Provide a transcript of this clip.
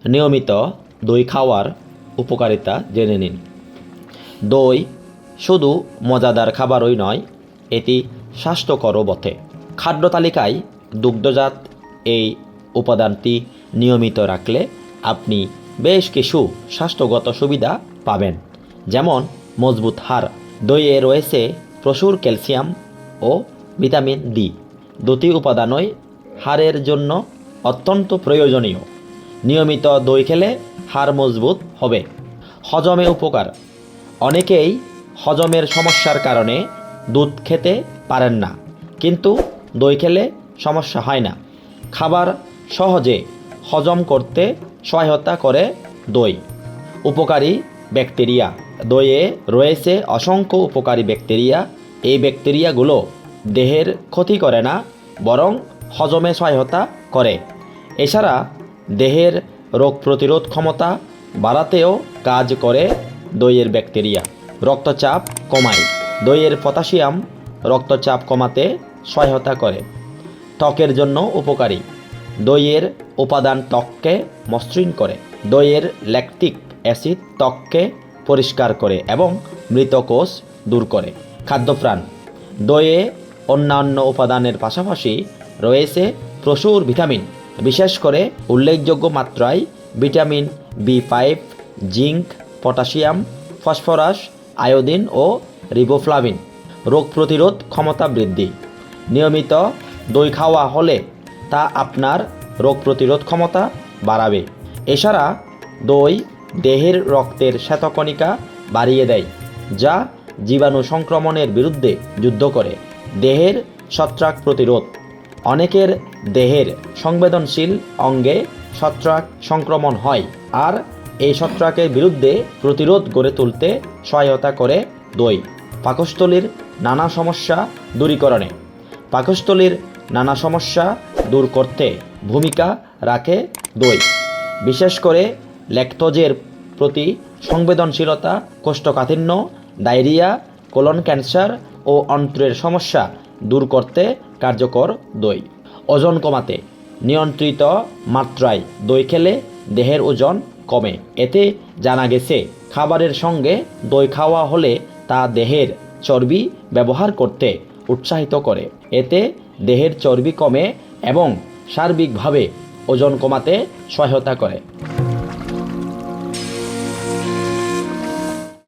নিয়মিত দই খাওয়ার উপকারিতা জেনে নিন। দই শুধু মজাদার খাবারই নয়, এটি স্বাস্থ্যকরও বটে। খাদ্য তালিকায় দুগ্ধজাত এই উপাদানটি নিয়মিত রাখলে আপনি বেশ কিছু স্বাস্থ্যগত সুবিধা পাবেন, যেমন মজবুত হাড়। দইয়ে রয়েছে প্রচুর ক্যালসিয়াম ও ভিটামিন ডি, দুটি উপাদানই হাড়ের জন্য অত্যন্ত প্রয়োজনীয়। নিয়মিত দই খেলে হাড় মজবুত হবে। হজমে উপকার। অনেকেই হজমের সমস্যার কারণে দুধ খেতে পারেন না, কিন্তু দই খেলে সমস্যা হয় না। খাবার সহজে হজম করতে সহায়তা করে দই। উপকারী ব্যাকটেরিয়া। দইয়ে রয়েছে অসংখ্য উপকারী ব্যাকটেরিয়া। এই ব্যাকটেরিয়াগুলো দেহের ক্ষতি করে না, বরং হজমে সহায়তা করে। এছাড়া দেহের রোগ প্রতিরোধ ক্ষমতা বাড়াতেও কাজ করে দইয়ের ব্যাকটেরিয়া। রক্তচাপ কমায়। দইয়ের পটাশিয়াম রক্তচাপ কমাতে সহায়তা করে। ত্বকের জন্য উপকারী। দইয়ের উপাদান ত্বককে মসৃণ করে। দইয়ের ল্যাকটিক অ্যাসিড ত্বককে পরিষ্কার করে এবং মৃত কোষ দূর করে। খাদ্যপ্রাণ। দইয়ে অন্যান্য উপাদানের পাশাপাশি রয়েছে প্রচুর ভিটামিন, বিশেষ করে উল্লেখযোগ্য মাত্রায় vitamin B five, zinc, potassium, phosphorus, iodine ও রিবোফ্লাভিন। রোগ প্রতিরোধ ক্ষমতা বৃদ্ধি। নিয়মিত দই খাওয়া হলে তা আপনার রোগ প্রতিরোধ ক্ষমতা বাড়াবে। এছাড়া দই দেহের রক্তের শ্বেতকণিকা বাড়িয়ে দেয়, যা জীবাণু সংক্রমণের বিরুদ্ধে যুদ্ধ করে। দেহের ছত্রাক প্রতিরোধ। অনেকের দেহের সংবেদনশীল অঙ্গে ছত্রাক সংক্রমণ হয়, আর এই ছত্রাকের বিরুদ্ধে প্রতিরোধ গড়ে তুলতে সহায়তা করে দই। পাকস্থলীর নানা সমস্যা দূরীকরণে। পাকস্থলীর নানা সমস্যা দূর করতে ভূমিকা রাখে দই। বিশেষ করে ল্যাকটোজের প্রতি সংবেদনশীলতা, কোষ্ঠকাঠিন্য, ডায়রিয়া, কোলন ক্যান্সার ও অন্ত্রের সমস্যা দূর করতে কার্যকর দই। ওজন কমাতে। নিয়ন্ত্রিত মাত্রায় দই খেলে দেহের ওজন কমে। এতে জানা গেছে খাবারের সঙ্গে দই খাওয়া হলে তা দেহের চর্বি ব্যবহার করতে উৎসাহিত করে। এতে দেহের চর্বি কমে এবং সার্বিকভাবে ওজন কমাতে সহায়তা করে।